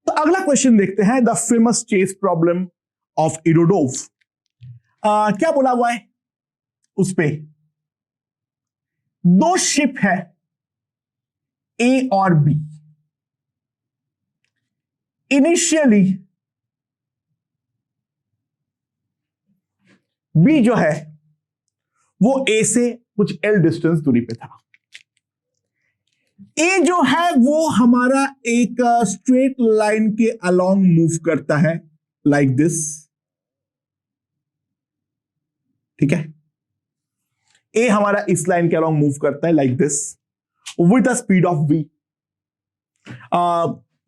तो अगला क्वेश्चन देखते हैं, the famous chess problem of Irodov. क्या बोला हुआ है उस पे? दो शिप है ए और बी। इनिशियली बी जो है वो ए से कुछ एल डिस्टेंस दूरी पे था। ए जो है वो हमारा एक स्ट्रेट लाइन के अलोंग मूव करता है लाइक दिस, ठीक है। ए हमारा इस लाइन के अलोंग मूव करता है like this with the speed of B.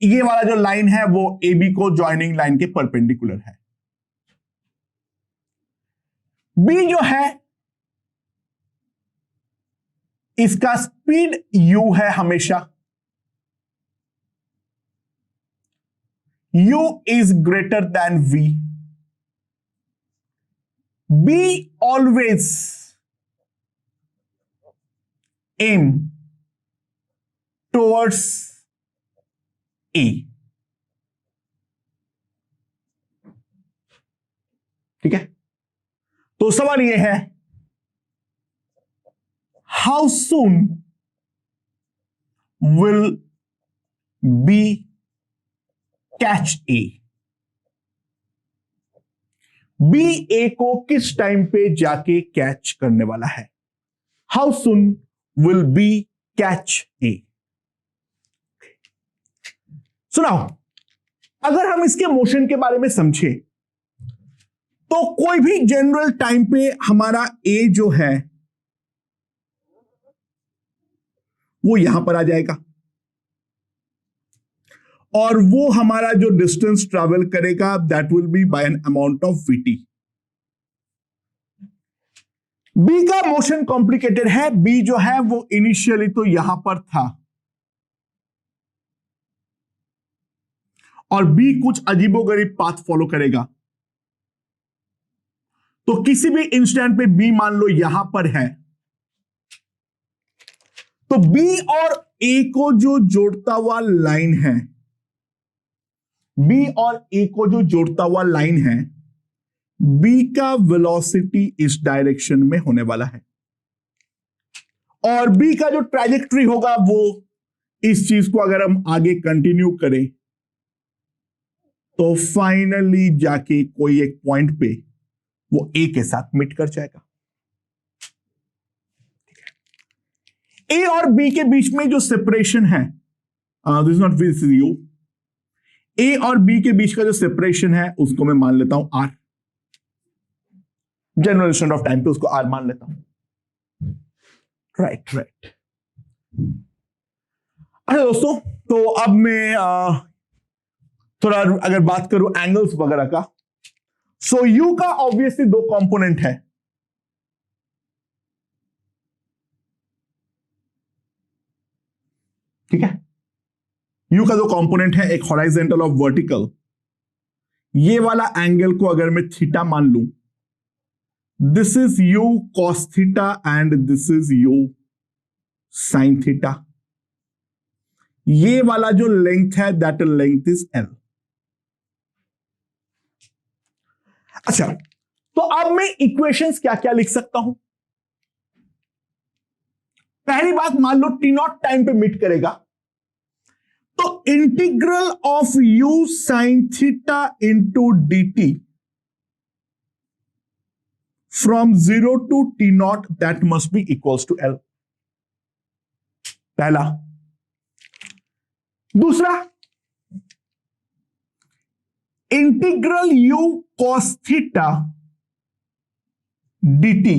ये वाला जो लाइन है वो ए बी को ज्वाइनिंग लाइन के परपेंडिकुलर है। बी जो है इसका स्पीड u है हमेशा। u is greater than v। b always aim towards a, ठीक है। तो सवाल यह है, how soon will B catch A? B A को किस टाइम पे जाके कैच करने वाला है? How soon will B catch ए? सुनाओ, अगर हम इसके मोशन के बारे में समझे तो कोई भी जनरल टाइम पे हमारा ए जो है वो यहां पर आ जाएगा और वो हमारा जो डिस्टेंस ट्रैवल करेगा that will be by an amount of VT. B का मोशन कॉम्प्लिकेटेड है। बी जो है वो इनिशियली तो यहां पर था और बी कुछ अजीबोगरीब पाथ फॉलो करेगा। तो किसी भी इंस्टेंट पे बी मान लो यहां पर है, तो बी और ए को जो जोड़ता हुआ लाइन है, बी और ए को जो जोड़ता हुआ लाइन है, बी का वेलोसिटी इस डायरेक्शन में होने वाला है और बी का जो ट्रैजेक्टरी होगा वो इस चीज को अगर हम आगे कंटिन्यू करें तो फाइनली जाके कोई एक पॉइंट पे वो ए के साथ मिट कर जाएगा। ए और बी के बीच में जो सेपरेशन है, this not this is U, A और बी के बीच का जो सेपरेशन है उसको मैं मान लेता हूं R. General instant of time पे उसको आर मान लेता हूं। राइट। अच्छा दोस्तों, तो अब मैं थोड़ा अगर बात करूं एंगल्स वगैरह का, सो यू का ऑब्वियसली दो कंपोनेंट है। ठीक है, यू का दो कंपोनेंट है, एक हॉराइजेंटल और वर्टिकल। ये वाला एंगल को अगर मैं थीटा मान लूं, this is you cos theta and this is you sine theta. ये वाला जो लेंथ है दैट लेंथ इज एल। अच्छा, तो अब मैं इक्वेशंस क्या क्या लिख सकता हूं? पहली बात, मान लो टी नॉट टाइम पे मीट करेगा, तो integral of u sine theta into D t from 0 to t naught that must be equals to L. पहला। दूसरा, integral u cos theta d t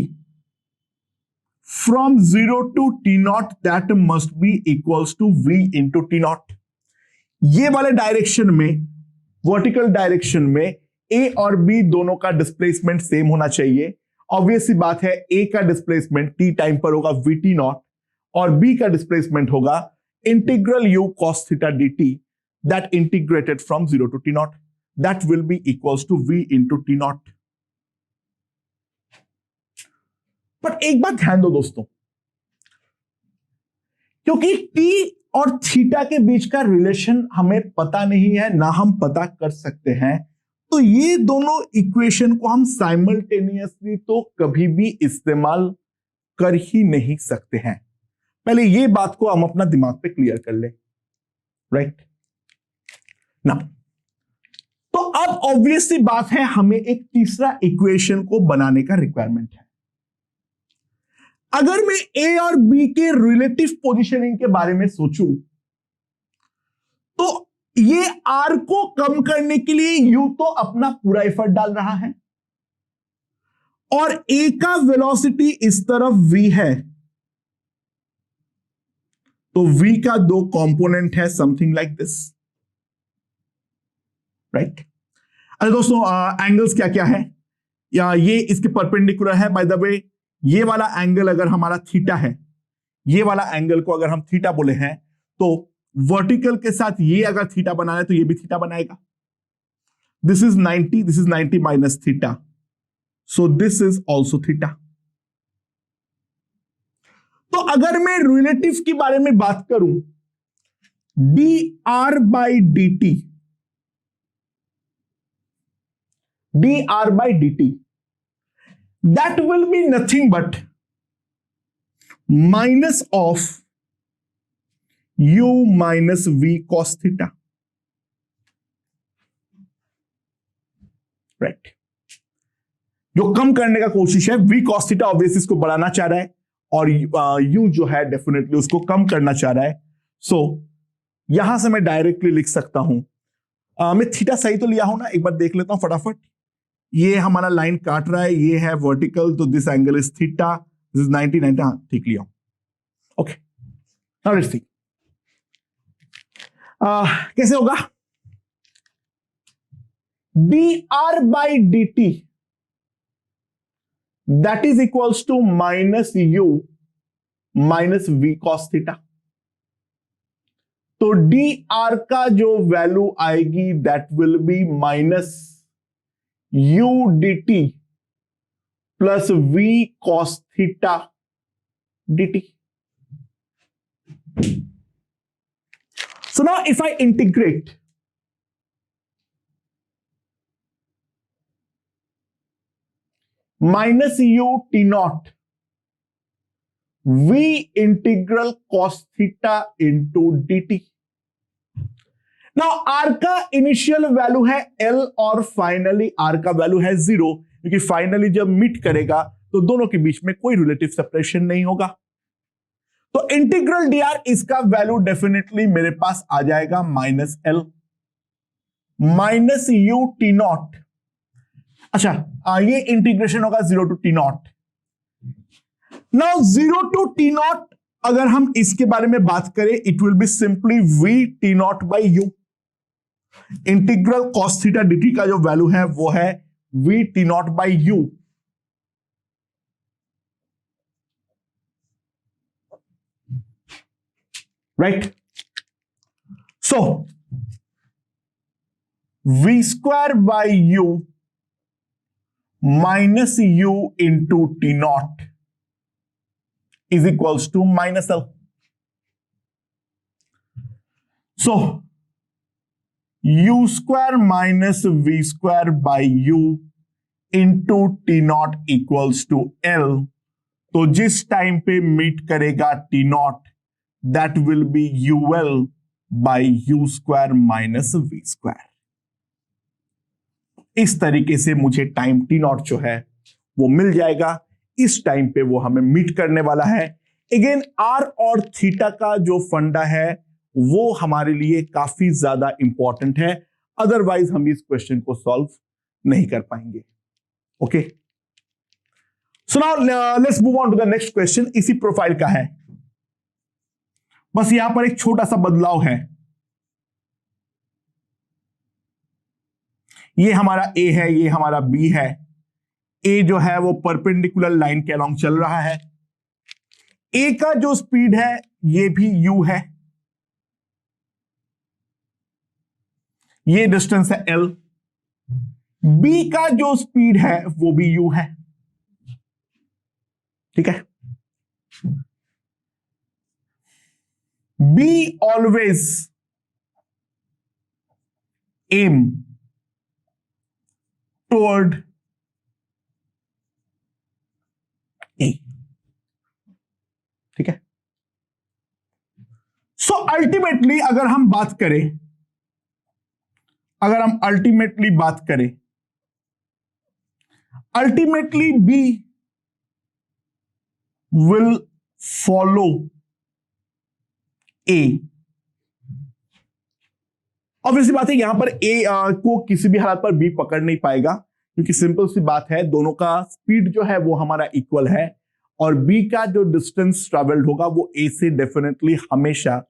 from 0 to t naught that must be equals to v into t naught. ये वाले direction में, vertical direction में, ए और B दोनों का displacement same होना चाहिए। ऑब्वियस सी बात है, ए का डिस्प्लेसमेंट टी टाइम पर होगा वी टी नॉट और बी का डिस्प्लेसमेंट होगा integral u cos theta d T that integrated from 0 to t naught that will be equals to v into t naught. पर एक बात ध्यान दो दोस्तों, क्योंकि t और थीटा के बीच का रिलेशन हमें पता नहीं है, ना हम पता कर सकते हैं, तो ये दोनों इक्वेशन को हम साइमल्टेनियसली तो कभी भी इस्तेमाल कर ही नहीं सकते हैं। पहले ये बात को हम अपना दिमाग पे क्लियर कर ले, राइट ना। तो अब ऑब्वियसली बात है, हमें एक तीसरा इक्वेशन को बनाने का रिक्वायरमेंट है। अगर मैं ए और बी के रिलेटिव पोजीशनिंग के बारे में सोचूं, तो ये आर को कम करने के लिए यू तो अपना पूरा एफर्ट डाल रहा है, और ए का वेलोसिटी इस तरफ वी है, तो वी का दो कंपोनेंट है, समथिंग लाइक दिस, राइट। अरे दोस्तों, एंगल्स क्या क्या है, या ये इसके परपेंडिकुलर है। बाय द वे, ये वाला एंगल अगर हमारा थीटा है, ये वाला एंगल को अगर हम थीटा बोले हैं, तो वर्टिकल के साथ ये अगर थीटा बनाना है तो ये भी थीटा बनाएगा। This is 90 minus theta, so this is also theta. तो अगर मैं रिलेटिव के बारे में बात करूं, D R by D T, that will be nothing but minus of u minus v cos theta, right। जो कम करने का कोशिश है, v cos theta ऑब्वियसली इसको बढ़ाना चाह रहा है, और u जो है डेफिनेटली उसको कम करना चाह रहा है। सो यहां से मैं डायरेक्टली लिख सकता हूं, मैं थीटा सही तो लिया हूं ना, एक बार देख लेता हूं फटाफट। ये हमारा लाइन काट रहा है, ये है वर्टिकल, तो this angle is theta, this is 90, हाँ ठीक लिया। ओके, नाउ लेट्स सी कैसे होगा। D are by D T that is equals to minus u minus v cos theta. तो डी आर का जो वैल्यू आएगी that will be minus u dt plus v cos theta dt. So now if I integrate minus u t naught v integral cos theta into dt. Now r का initial value है L और finally r का value है 0, क्योंकि finally जब meet करेगा तो दोनों के बीच में कोई रिलेटिव सेपरेशन नहीं होगा। तो इंटीग्रल dr इसका वैल्यू डेफिनेटली मेरे पास आ जाएगा minus L minus u t naught. अच्छा, ये इंटीग्रेशन होगा 0 to t naught. Now 0 to t naught अगर हम इसके बारे में बात करें, it will be simply v t naught by u. Integral cos theta dt का जो वैल्यू है वो है v t naught by u. Right, so v square by u minus U into t not is equals to minus L. So u square minus v square by u into t naught equals to L. तो जिस time पे meet करेगा t naught, that will be ul by u square minus v square. इस तरीके से मुझे time t naught जो है वो मिल जाएगा। इस टाइम पे वो हमें मीट करने वाला है। अगेन आर और थीटा का जो फंडा है वो हमारे लिए काफी ज्यादा इंपॉर्टेंट है, अदरवाइज हम इस क्वेश्चन को सॉल्व नहीं कर पाएंगे। Okay, so now let's move on to the next question. इसी प्रोफाइल का है, बस यहां पर एक छोटा सा बदलाव है। ये हमारा ए है, ये हमारा बी है। ए जो है वो परपेंडिकुलर लाइन के अलोंग चल रहा है। ए का जो स्पीड है ये भी u है, ये डिस्टेंस है L। बी का जो स्पीड है वो भी u है, ठीक है। B always aim toward A. ठीक है। सो अल्टीमेटली अगर हम बात करें, ultimately B will follow A। Obviously बात है यहां पर A को किसी भी हालत पर B पकड़ नहीं पाएगा, क्योंकि सिंपल सी बात है दोनों का स्पीड जो है वो हमारा इक्वल है, और B का जो डिस्टेंस ट्रेवल्ड होगा वो A से डेफिनेटली हमेशा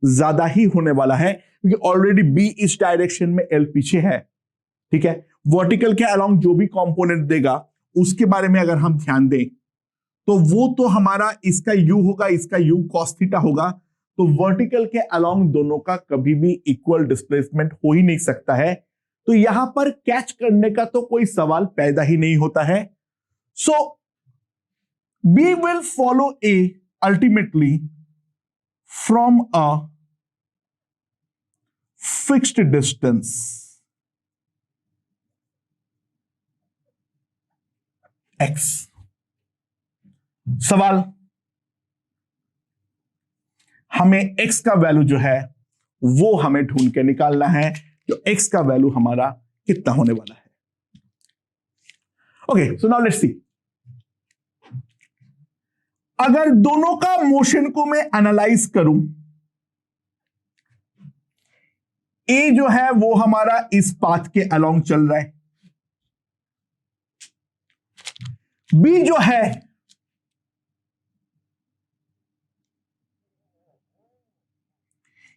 ज्यादा ही होने वाला है, क्योंकि ऑलरेडी B इस डायरेक्शन में L पीछे है। ठीक है, वर्टिकल के अलोंग जो भी कंपोनेंट देगा उसके बारे में अगर हम ध्यान दें तो वो तो हमारा इसका U होगा, इसका U cos थीटा होगा, तो वर्टिकल के अलोंग दोनों का कभी भी इक्वल डिस्प्लेसमेंट हो ही नहीं सकता है, तो यहां पर कैच करने का तो कोई सवाल पैदा ही नहीं होता है। सो B will follow A ultimately from a fixed distance X। सवाल, हमें x का वैल्यू जो है वो हमें ढूंढ के निकालना है, जो x का वैल्यू हमारा कितना होने वाला है। Okay, so now let's see, अगर दोनों का मोशन को मैं एनालाइज करूं, A जो है वो हमारा इस पाथ के अलोंग चल रहा है, B जो है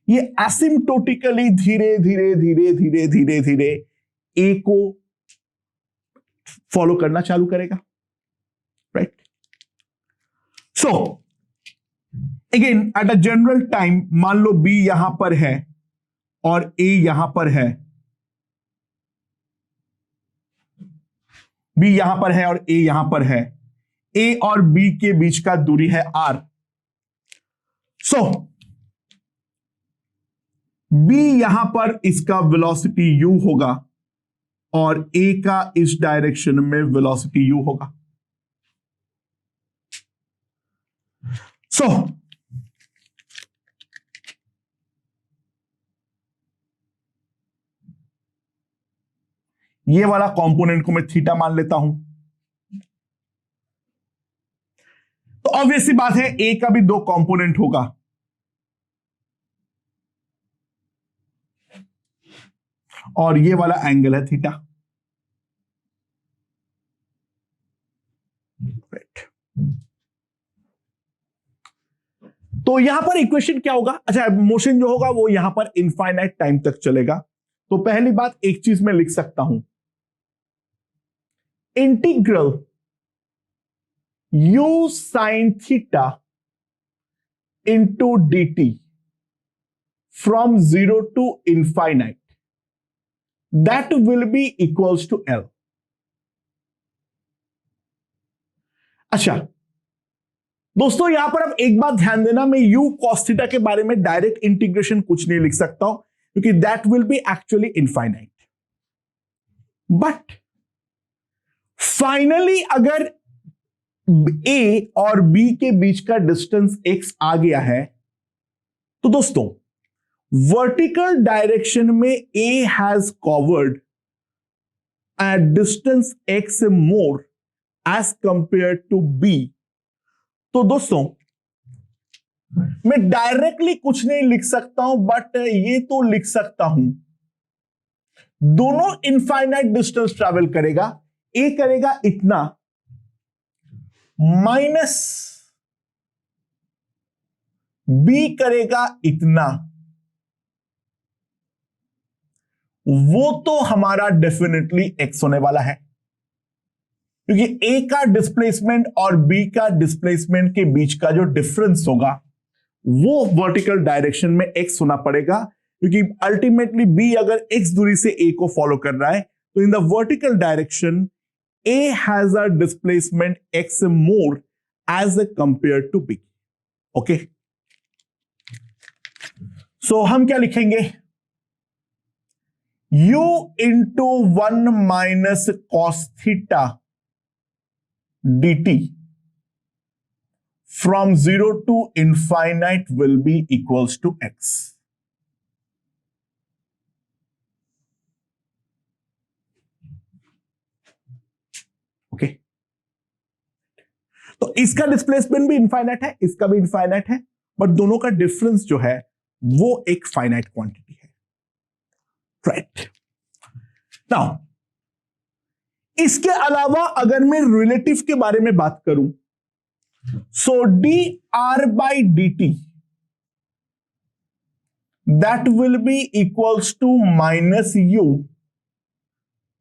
ये एसिम्प्टोटिकली धीरे धीरे धीरे धीरे धीरे धीरे ए को फॉलो करना चालू करेगा, right. So again at a general time मान लो बी यहां पर है और ए यहां पर है, बी यहां पर है और ए यहां पर है, ए और बी के बीच का दूरी है आर। सो B यहां पर इसका वेलोसिटी u होगा और A का इस डायरेक्शन में वेलोसिटी u होगा। सो ये वाला कंपोनेंट को मैं थीटा मान लेता हूं, तो ऑब्वियसली बात है A का भी दो कंपोनेंट होगा, और ये वाला एंगल है थीटा, राइट। तो यहां पर इक्वेशन क्या होगा, अच्छा मोशन जो होगा वो यहां पर इनफाइनाइट टाइम तक चलेगा। तो पहली बात एक चीज मैं लिख सकता हूं, integral u sin theta into dt from 0 to infinite, that will be equals to L। अच्छा दोस्तों यहां पर अब एक बात ध्यान देना, मैं u cos थीटा के बारे में डायरेक्ट इंटीग्रेशन कुछ नहीं लिख सकता हूं, क्योंकि that will B actually infinite. But finally अगर a और b के बीच का डिस्टेंस x आ गया है, तो दोस्तों वर्टिकल डायरेक्शन में A has covered a distance x more as compared to B। तो दोस्तों मैं डायरेक्टली कुछ नहीं लिख सकता हूं, बट ये तो लिख सकता हूं दोनों इनफाइनाइट डिस्टेंस ट्रैवल करेगा, A करेगा इतना माइनस B करेगा इतना, वो तो हमारा डेफिनेटली x होने वाला है, क्योंकि A का डिस्प्लेसमेंट और B का डिस्प्लेसमेंट के बीच का जो डिफरेंस होगा वो वर्टिकल डायरेक्शन में x होना पड़ेगा, क्योंकि अल्टीमेटली B अगर x दूरी से A को फॉलो कर रहा है, तो in the vertical direction A has a displacement x more as compared to B। Okay, so हम क्या लिखेंगे, u into 1 minus cos theta dt from 0 to infinite will be equals to x. Okay okay? तो इसका displacement भी infinite है, इसका भी infinite है, बट दोनों का डिफरेंस जो है वो एक फाइनाइट क्वांटिटी है, राइट। नाउ इसके अलावा अगर मैं रिलेटिव के बारे में बात करूं, so D are by D T that will be equals to minus U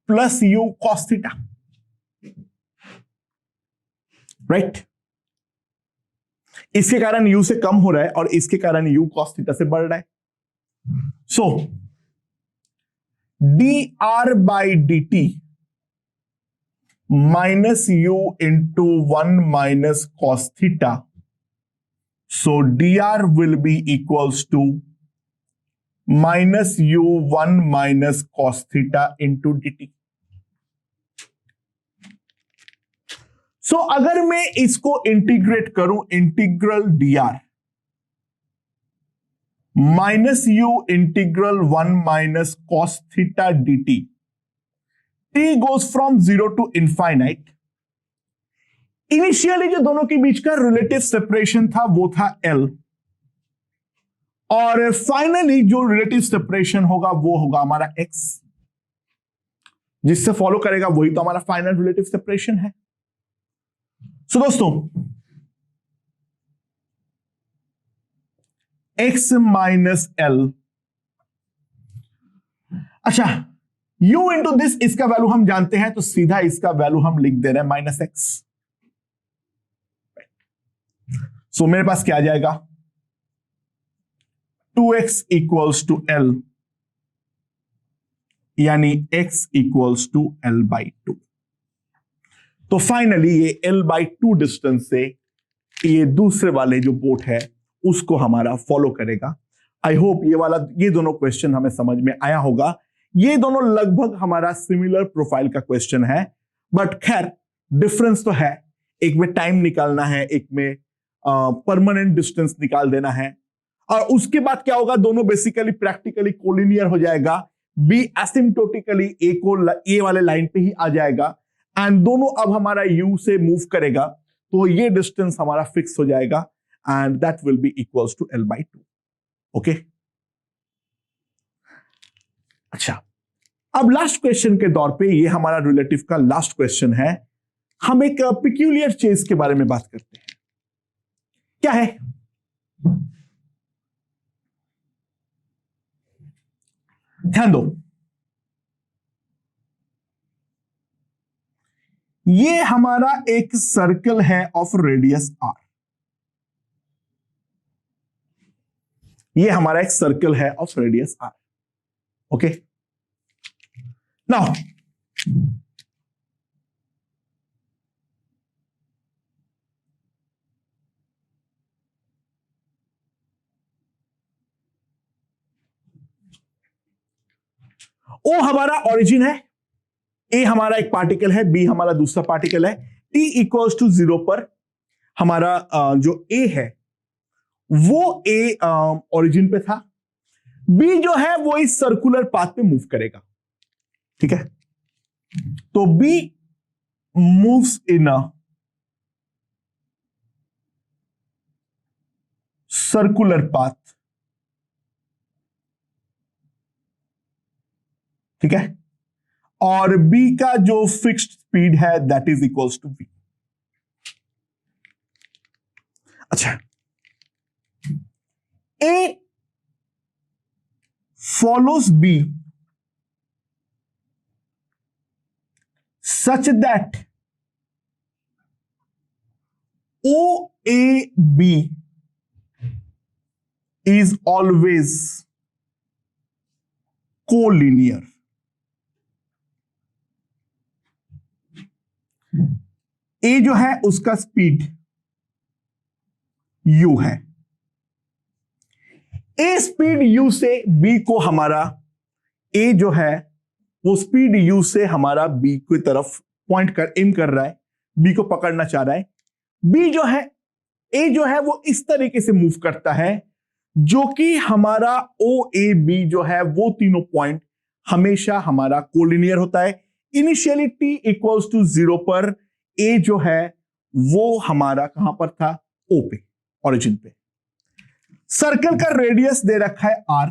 plus U cos theta, right. इसके कारण u से कम हो रहा है और इसके कारण u cos थीटा से बढ़ रहा है। So dr by D T minus U into 1 minus cos theta, so dr will be equals to minus U 1 minus cos theta into D T. So अगर मैं इसको इंटीग्रेट करूं, integral dr minus U integral 1 minus cos theta dt, t goes from 0 to infinite. Initially जो दोनों के बीच का relative separation था वो था L, और फाइनली जो रिलेटिव सेपरेशन होगा वो होगा हमारा x, जिससे फॉलो करेगा वही तो हमारा फाइनल रिलेटिव सेपरेशन है। सो दोस्तों x माइनस एल, अच्छा u इंटू दिस, इसका वैल्यू हम जानते हैं तो सीधा इसका वैल्यू हम लिख दे रहे हैं माइनस एक्स। सो मेरे पास क्या आ जाएगा, 2x इक्वल्स टू एल, यानी x equals to L by 2। तो फाइनली ये L बाई 2 डिस्टेंस से ये दूसरे वाले जो बोट है उसको हमारा फॉलो करेगा। आई होप ये दोनों क्वेश्चन हमें समझ में आया होगा। ये दोनों लगभग हमारा सिमिलर प्रोफाइल का क्वेश्चन है, बट खैर डिफरेंस तो है, एक में टाइम निकालना है, एक में परमानेंट डिस्टेंस निकाल देना है, और उसके बाद क्या होगा, दोनों बेसिकली प्रैक्टिकली कोलिनियर हो जाएगा, बी एसिम्प्टोटिकली ए वाले लाइन पे ही आ जाएगा, एंड दोनों अब हमारा u से मूव करेगा तो ये डिस्टेंस हमारा फिक्स हो जाएगा, and that will be equals to l by 2। ओके, अच्छा अब लास्ट क्वेश्चन के दौर पे, ये हमारा रिलेटिव का लास्ट क्वेश्चन है। हम एक पिक्यूलियर चेज के बारे में बात करते हैं। क्या है, ध्यान दो, ये हमारा एक सर्कल है ऑफ रेडियस r, ये हमारा एक सर्कल है of radius r। Okay, now O हमारा ओरिजिन है, A हमारा एक पार्टिकल है, B हमारा दूसरा पार्टिकल है, T इक्वल्स टू 0 पर हमारा जो A है वो A ओरिजिन पे था, B जो है वो इस सर्कुलर पाथ पे मूव करेगा। ठीक है, तो B moves in a circular path. ठीक है, और B का जो फिक्स्ड स्पीड है that is equals to V। अच्छा, A follows B such that OAB is always collinear। A जो है उसका स्पीड u है, ए स्पीड यू से बी को हमारा ए जो है वो स्पीड यू से हमारा बी की तरफ पॉइंट कर एम कर रहा है, बी को पकड़ना चाह रहा है। बी जो है ए जो है वो इस तरीके से मूव करता है जो कि हमारा ओ ए बी जो है वो तीनों पॉइंट हमेशा हमारा कोलिनियर होता है। इनिशियली t इक्वल्स टू 0 पर ए जो है वो हमारा कहां पर था, ओ पे, ओरिजिन पे। सर्कल का रेडियस दे रखा है r।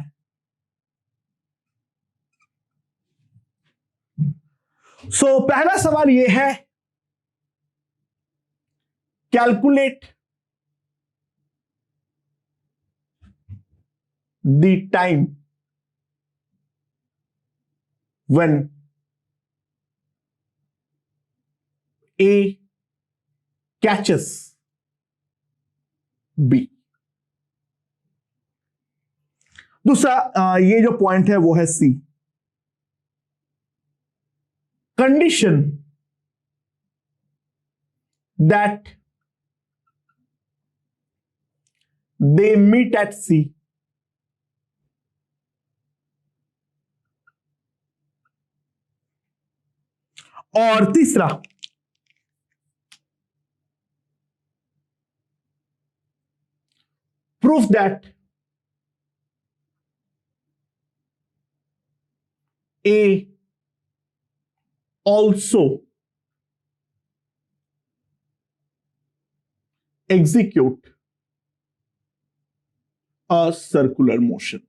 सो पहला सवाल ये है, calculate the time when A catches B। दूसरा ये जो पॉइंट है वो है C। Condition that they meet at C और तीसरा proof that A also execute a circular motion।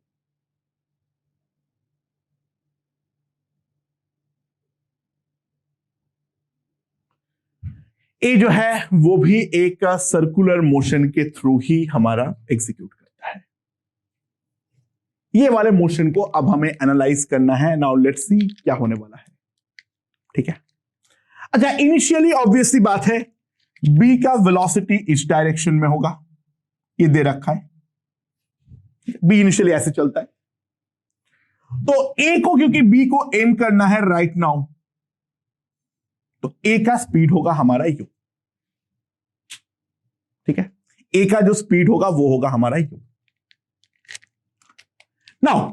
ए जो है वो भी एक सर्कुलर मोशन के थ्रू ही हमारा एग्जीक्यूट करता है। ये वाले मोशन को अब हमें एनालाइज करना है। नाउ लेट्स सी क्या होने वाला है। ठीक है, अच्छा, इनिशियली ऑब्वियसली बात है बी का वेलोसिटी इस डायरेक्शन में होगा, ये दे रखा है। बी इनिशियली ऐसे चलता है, तो ए को क्योंकि बी को एम करना है राइट नाउ, तो ए का स्पीड होगा हमारा यू। ठीक है, ए का जो स्पीड होगा वो होगा हमारा यू। नाउ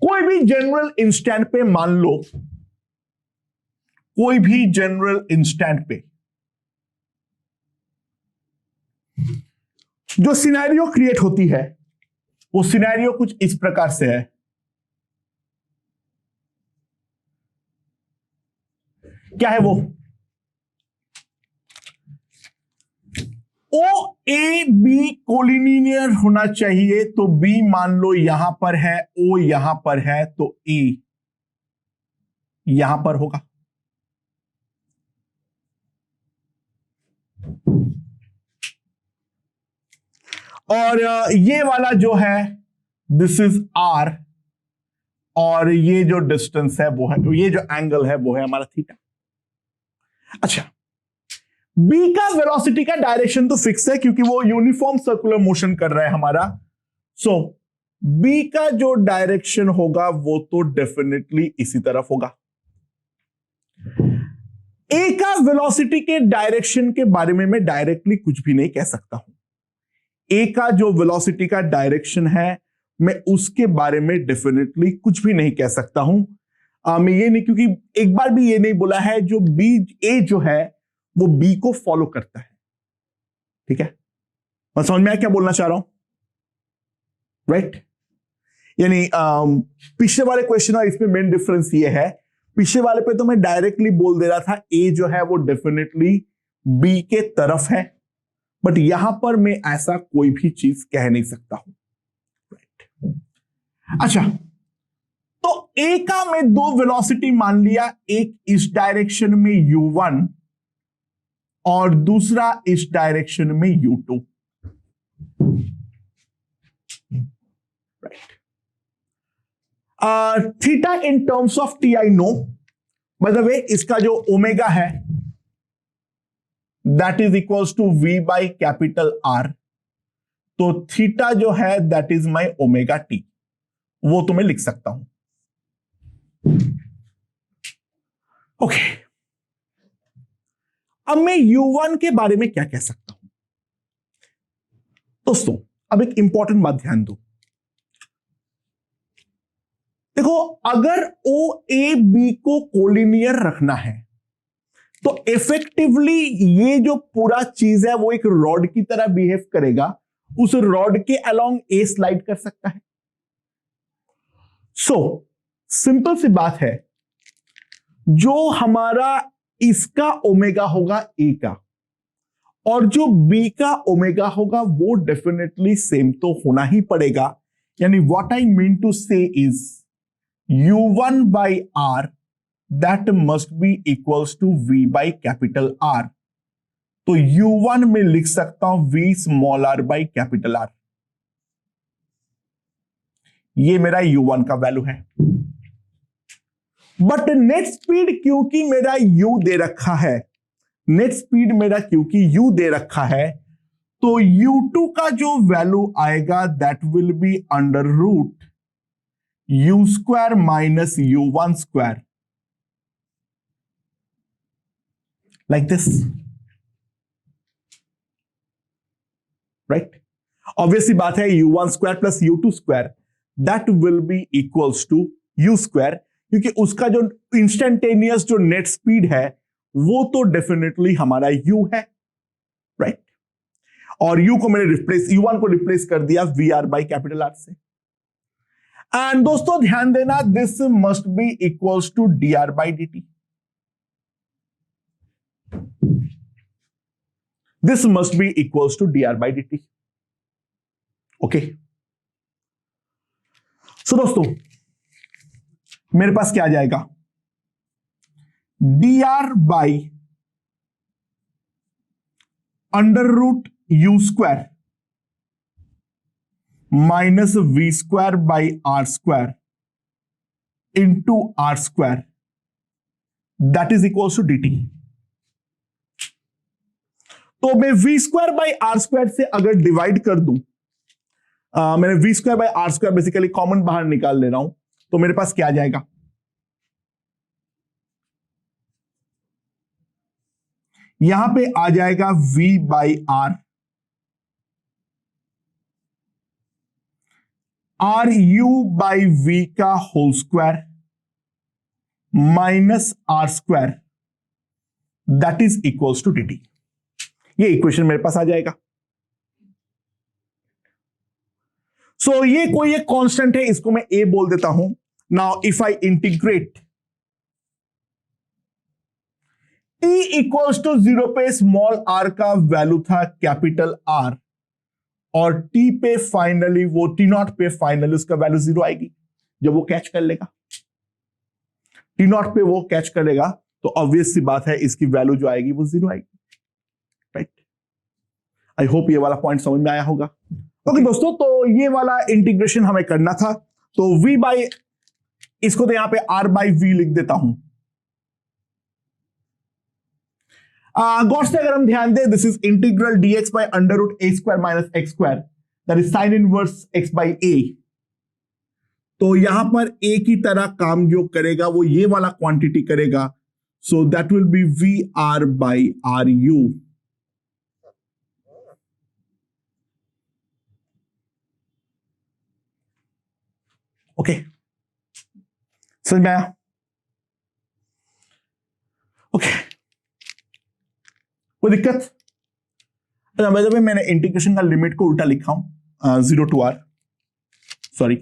कोई भी जनरल इंस्टेंट पे मान लो, कोई भी जनरल इंस्टेंट पे जो सिनेरियो क्रिएट होती है वो सिनेरियो कुछ इस प्रकार से है। क्या है वो? ओ ए बी कोलिनियर होना चाहिए, तो बी मान लो यहां पर है, ओ यहां पर है, तो ए यहां पर होगा। और ये वाला जो है दिस इज आर, और ये जो डिस्टेंस है वो है, ये जो एंगल है वो है हमारा थीटा। अच्छा, बी का वेलोसिटी का डायरेक्शन तो फिक्स है क्योंकि वो यूनिफॉर्म सर्कुलर मोशन कर रहा है हमारा। सो बी का जो डायरेक्शन होगा वो तो डेफिनेटली इसी तरफ होगा। ए का वेलोसिटी के डायरेक्शन के बारे में मैं डायरेक्टली कुछ भी नहीं कह सकता हूं। ए का जो वेलोसिटी का डायरेक्शन है मैं उसके बारे में डेफिनेटली कुछ भी नहीं कह सकता हूं। मैं ये नहीं, क्योंकि एक बार भी ये नहीं बोला है जो बी ए जो है वो बी को फॉलो करता है। ठीक है, मैं समझ में आया क्या बोलना चाह रहा हूं, राइट? यानी पिछले वाले क्वेश्चन और इसमें मेन डिफरेंस ये है, पिछले वाले पे तो मैं डायरेक्टली बोल दे रहा था ए जो है वो डेफिनेटली बी के तरफ है, बट यहां पर मैं ऐसा कोई भी चीज कह नहीं सकता हूं, राइट? अच्छा, तो ए का मैं दो वेलोसिटी मान लिया, एक इस डायरेक्शन में u1 और दूसरा इस डायरेक्शन में u2, right? Theta in terms of t I know, by the way इसका जो ओमेगा है that is equals to v by capital R, तो थीटा जो है that is my omega t, वो तो मैं लिख सकता हूं। ओके, अब मैं u1 के बारे में क्या कह सकता हूं? दोस्तों अब एक इंपॉर्टेंट बात ध्यान दो, देखो, अगर ओ ए बी को कोलिनियर रखना है तो इफेक्टिवली ये जो पूरा चीज है वो एक रॉड की तरह बिहेव करेगा, उस रॉड के अलोंग ए स्लाइड कर सकता है। सो सिंपल सी बात है, जो हमारा इसका ओमेगा होगा ए का और जो बी का ओमेगा होगा वो डेफिनेटली सेम तो होना ही पड़ेगा। यानी what I mean to say is u1 by r that must be equals to v by capital R. तो u1 में लिख सकता हूं v small r by capital R. ये मेरा u1 का वैल्यू है। बट नेट स्पीड क्योंकि मेरा u दे रखा है, नेट स्पीड मेरा क्योंकि u दे रखा है, तो u2 का जो वैल्यू आएगा that will be under root u square minus u1 square, like this, right. Obviously बात है u1 square plus u2 square that will be equals to u square, क्योंकि उसका जो इंस्टेंटेनियस जो नेट स्पीड है वो तो डेफिनेटली हमारा u है, राइट। और u को मैंने रिप्लेस, u1 को रिप्लेस कर दिया vr बाई कैपिटल आर से। एंड दोस्तों ध्यान देना, this must be equals to dr by dt। This must be equals to dr by dt। Okay, so दोस्तों मेरे पास क्या आ जाएगा, dr by under root u square minus v square by are square into R square that is equals to dt। तो मैं v square by are square से अगर डिवाइड कर दूं, मैंने v square by are square basically common बाहर निकाल ले रहा हूं, तो मेरे पास क्या आ जाएगा, यहां पे आ जाएगा v by r u by v का whole square minus r square that is equals to dt। ये इक्वेशन मेरे पास आ जाएगा। सो ये कोई एक कांस्टेंट है, इसको मैं a बोल देता हूं। Now if I integrate t equals to 0 पे स्मॉल r का वैल्यू था कैपिटल R, और t पे फाइनली वो t0 पे फाइनली उसका वैल्यू 0 आएगी जब वो कैच कर लेगा। t0 पे वो कैच करेगा तो ऑब्वियस सी बात है इसकी वैल्यू जो आएगी वो 0 आएगी, राइट। आई होप ये वाला पॉइंट समझ में आया होगा। ओके दोस्तों, तो ये वाला इंटीग्रेशन हमें करना था, तो v बाई, इसको तो यहां पे r बाई v लिख देता हूं। गौर से अगर हम ध्यान दें, this is integral dx by under root a square minus x square that is sine inverse x by a। तो यहां पर a की तरह काम जो करेगा वो ये वाला क्वांटिटी करेगा, so that will B vr by ru। Okay, समझ में आया? ओके, कोई दिक्कत? अच्छा, मैंने इंटीग्रेशन का लिमिट को उल्टा लिखा हूं, 0 टू r, सॉरी।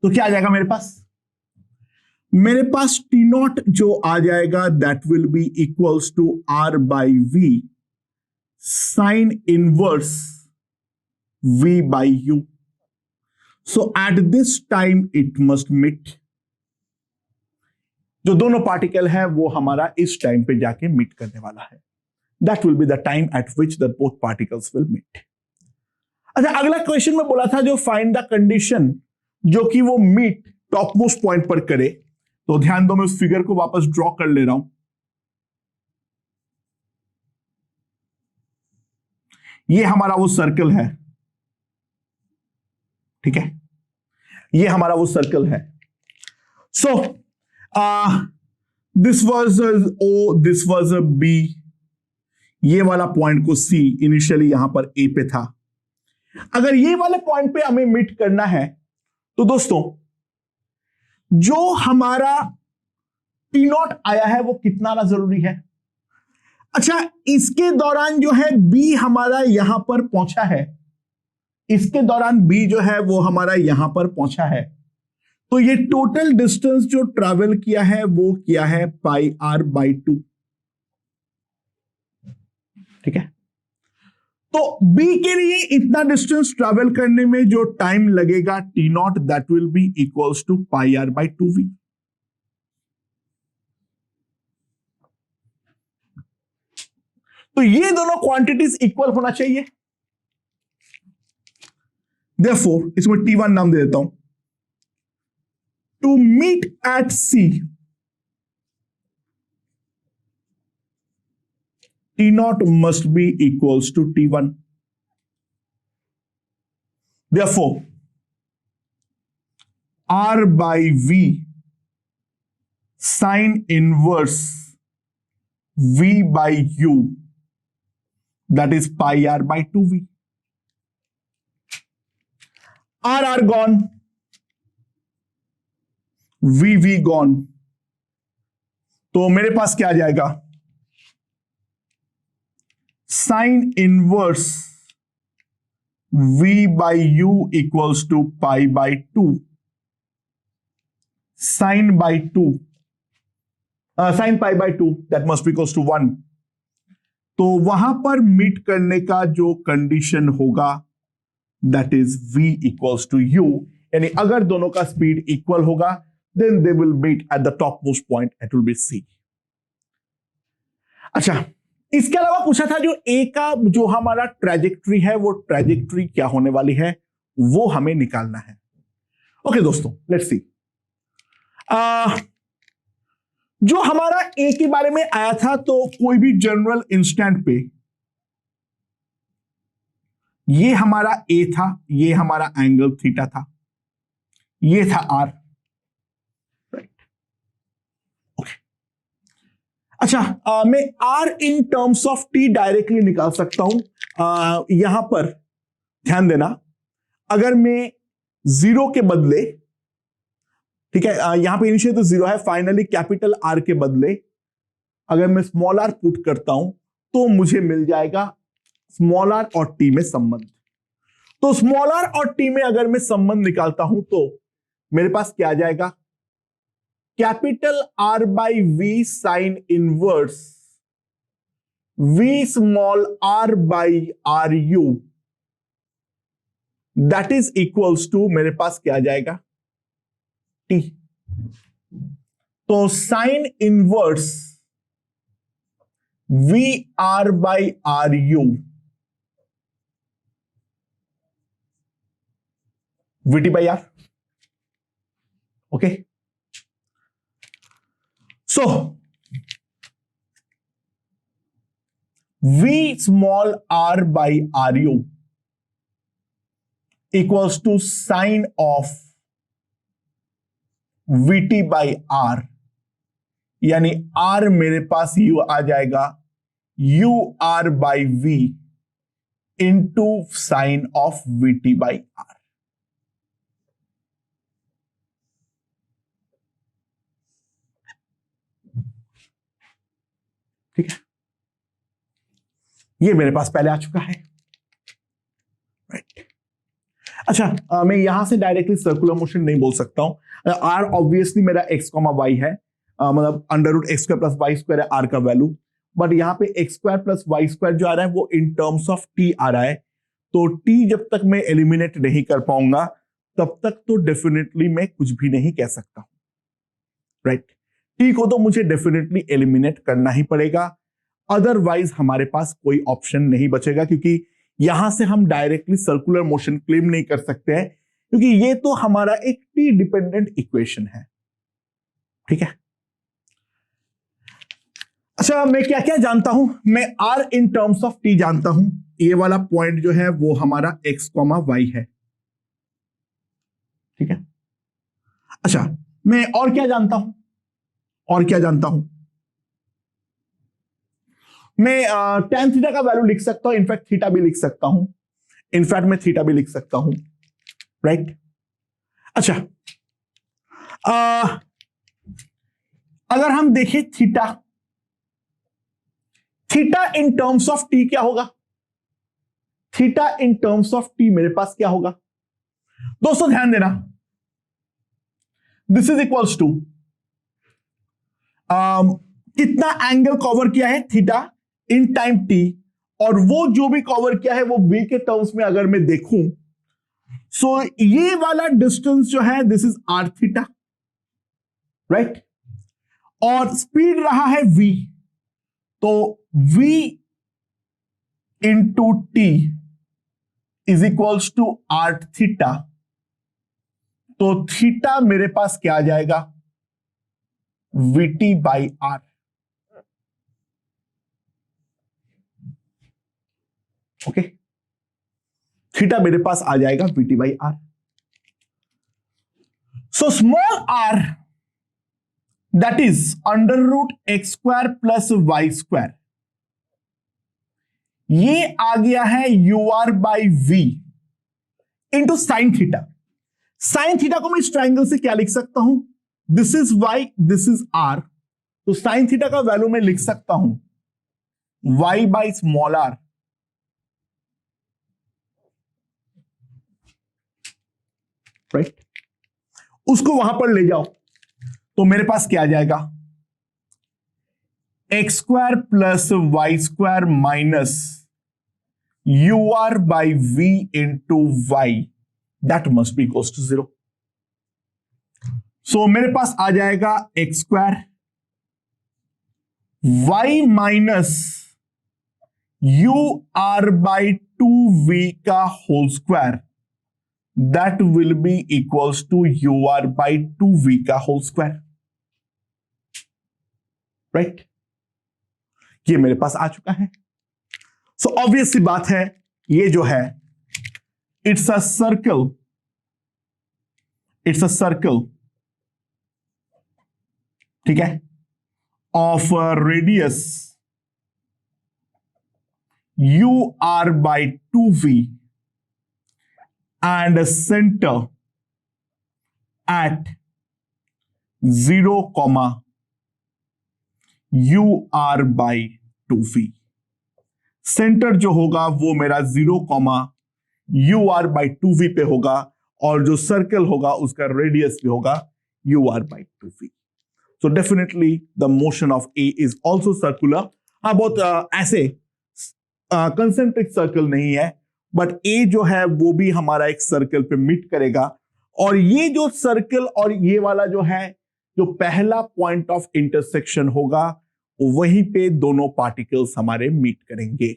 तो क्या आ जाएगा मेरे पास? मेरे पास t0 जो आ जाएगा that will be equals to r by v sine inverse v by u। So at this time it must meet, जो दोनों पार्टिकल है वो हमारा इस टाइम पे जाके मीट करने वाला है। That will be the time at which the both particles will meet. अच्छा, अगला क्वेश्चन में बोला था जो फाइंड द कंडीशन जो कि वो मीट टॉप मोस्ट पॉइंट पर करे, तो ध्यान दो मैं उस फिगर को वापस ड्रॉ कर ले रहा हूं। ये हमारा वो सर्कल है, ठीक है, ये हमारा वो सर्कल है। So this was O, this was a B, ये वाला पॉइंट को सी, इनिशियली यहां पर ए पे था। अगर ये वाले पॉइंट पे हमें मीट करना है तो दोस्तों जो हमारा टी नॉट आया है वो कितना आना जरूरी है? अच्छा, इसके दौरान जो है बी हमारा यहां पर पहुंचा है, इसके दौरान बी जो है वो हमारा यहां पर पहुंचा है, तो ये टोटल डिस्टेंस जो ट्रैवल किया है वो किया है पाई आर बाई 2। ठीक है, तो बी के लिए इतना डिस्टेंस ट्रैवल करने में जो टाइम लगेगा t naught, that will be equals to pi r by 2v। तो ये दोनों क्वांटिटीज इक्वल होना चाहिए। देयरफॉर इसमें T1 नाम दे देता हूं। To meet at C, T naught must be equals to T1. Therefore, R by V sine inverse V by U, that is pi R by 2V. R gone, V gone, तो मेरे पास क्या आ जाएगा? Sign inverse V by U equals to pi by 2, sin by 2, sin pi by 2, that must be equals to 1। तो वहां पर meet करने का जो कंडीशन होगा that is V equals to U, यानी अगर दोनों का स्पीड इक्वल होगा then they will meet at the top most point, it will be C। अच्छा, इसके अलावा पूछा था जो ए का जो हमारा ट्रैजेक्टरी है वो ट्रैजेक्टरी क्या होने वाली है वो हमें निकालना है। ओके दोस्तों, लेट्स सी। जो हमारा ए के बारे में आया था, तो कोई भी जनरल इंस्टेंट पे ये हमारा ए था, ये हमारा एंगल थीटा था, ये था आर, राइट। ओके, अच्छा, मैं r in terms of t directly निकाल सकता हूं। यहां पर ध्यान देना, अगर मैं जीरो के बदले, ठीक है, यहां पे इनिशियल तो जीरो है, फाइनली कैपिटल आर के बदले अगर मैं स्मॉल आर पुट करता हूं तो मुझे मिल जाएगा स्मॉल आर और टी में संबंध। तो स्मॉल आर और टी में अगर मैं संबंध निकालता हूं तो मेरे पास क्या आ जाएगा? Capital R by v sine inverse v small r by r u, that is equals to, मेरे पास क्या आ जाएगा? टी। तो sine inverse v r by r u, vt by r. Okay, so v small r by r u equals to sine of vt by r, यानी r मेरे पास u आ जाएगा u r by v into sine of vt by r. ठीक है, ये मेरे पास पहले आ चुका है, राइट। अच्छा, मैं यहां से डायरेक्टली सर्कुलर मोशन नहीं बोल सकता हूं। आर ऑब्वियसली मेरा एक्स कॉमा वाई है, मतलब under root x square plus Y square है आर का वैल्यू, बट यहाँ पे x square plus Y square जो आ रहा है वो इन टर्म्स ऑफ टी आ रहा है। तो टी जब तक मैं एलिमिनेट नहीं कर पाऊंगा तब तक तो डेफिनेटली मैं कुछ भी नहीं कह सकता हूं, राइट। टी को तो मुझे डेफिनेटली एलिमिनेट करना ही पड़ेगा, अदरवाइज हमारे पास कोई ऑप्शन नहीं बचेगा, क्योंकि यहां से हम डायरेक्टली सर्कुलर मोशन क्लेम नहीं कर सकते हैं, क्योंकि ये तो हमारा एक टी डिपेंडेंट इक्वेशन है। ठीक है, अच्छा, मैं क्या क्या जानता हूं? मैं r in terms of t जानता हूं, ये वाला पॉइंट जो है वो हमारा एक्स कॉमा वाई है। ठीक है, अच्छा, मैं और क्या जानता हूं? और क्या जानता हूं? मैं tan थीटा का वैल्यू लिख सकता हूं, इनफैक्ट थीटा भी लिख सकता हूं, इनफैक्ट मैं थीटा भी लिख सकता हूं, राइट। अच्छा, अगर हम देखें theta, theta in terms of T क्या होगा? Theta in terms of T मेरे पास क्या होगा? दोस्तों ध्यान देना, दिस इज इक्वल्स टू कितना एंगल कवर किया है? थीटा इन टाइम टी, और वो जो भी कवर किया है वो v के टर्म्स में अगर मैं देखूं, सो ये वाला डिस्टेंस जो है this is r theta, right, और स्पीड रहा है v, तो v into t is equals to r theta, तो थीटा मेरे पास क्या आ जाएगा? vt by r. Okay, theta मेरे पास आ जाएगा vt by r. So small r that is under root x square plus Y square, ये आ गया है u r by v into sine theta. Sine theta को मैं इस ट्राइंगल से क्या लिख सकता हूं? This is y, this is r, तो साइन थीटा का वैल्यू मैं लिख सकता हूं y by small r, right. उसको वहां पर ले जाओ तो मेरे पास क्या आ जाएगा? X square plus Y square minus u r by v into y, that must be equals to 0। So मेरे पास आ जाएगा x square y minus u r by 2v का whole square, that will be equals to u r by 2v का whole square, right. ये मेरे पास आ चुका है। सो ऑब्वियस सी बात है, ये जो है it's a circle, it's a circle, ठीक है, of radius u r by 2v and a center at 0, u r by 2v। Centre जो होगा वो मेरा 0, u r by 2v पे होगा, और जो सर्कल होगा उसका रेडियस भी होगा u r by 2v। So definitely the motion of A is also circular। हाँ, बहुत ऐसे कंसेंट्रिक सर्कल नहीं है, बट ए जो है वो भी हमारा एक सर्कल पे मीट करेगा, और ये जो सर्कल और ये वाला जो है, जो पहला पॉइंट ऑफ इंटरसेक्शन होगा, वहीं पे दोनों पार्टिकल्स हमारे मीट करेंगे,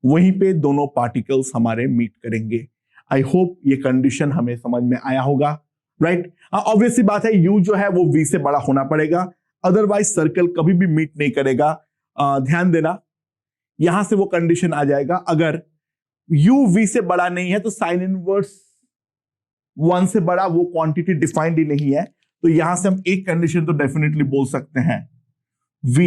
वहीं पे दोनों पार्टिकल्स हमारे मीट करेंगे। आई होप ये कंडीशन हमें समझ में आया होगा, राइट। ऑब्वियसली बात है, यू जो है वो वी से बड़ा होना पड़ेगा, अदरवाइज सर्कल कभी भी मीट नहीं करेगा। ध्यान देना, यहां से वो कंडीशन आ जाएगा, अगर u v से बड़ा नहीं है तो साइन इनवर्स 1 से बड़ा वो क्वांटिटी डिफाइंड ही नहीं है, तो यहां से हम एक कंडीशन तो डेफिनेटली बोल सकते हैं, v,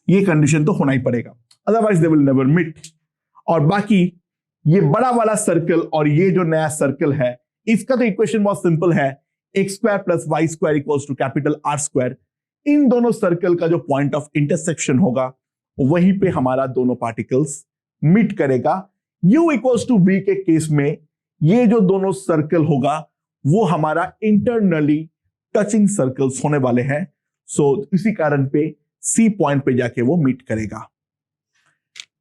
ये कंडीशन तो होना ही पड़ेगा, otherwise they will never meet. और बाकी ये बड़ा वाला सर्कल और ये जो नया सर्कल है, इसका तो इक्वेशन बहुत सिंपल है, X square plus Y square equals to capital R square. इन दोनों सर्कल का जो पॉइंट ऑफ इंटरसेक्शन होगा, वहीं पे हमारा दोनों पार्टिकल्स मीट करेगा। u इक्वल्स टू v के केस में ये जो दोनों सर्कल होगा वो हमारा इंटरनली टचिंग सर्कल्स होने वाले हैं, सो इसी कारण पे C पॉइंट पे जाके वो मीट करेगा।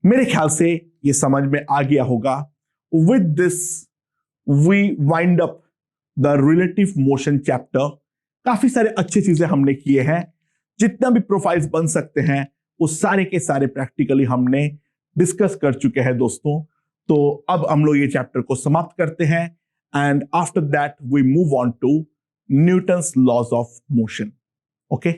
मेरे ख्याल से ये समझ में आ गया होगा। With this we wind up the relative motion chapter. काफी सारे अच्छी चीजें हमने किए हैं, जितना भी प्रोफाइल्स बन सकते हैं वो सारे के सारे प्रैक्टिकली हमने डिस्कस कर चुके हैं दोस्तों। तो अब हम लोग ये चैप्टर को समाप्त करते हैं, and after that we move on to Newton's laws of motion. Okay.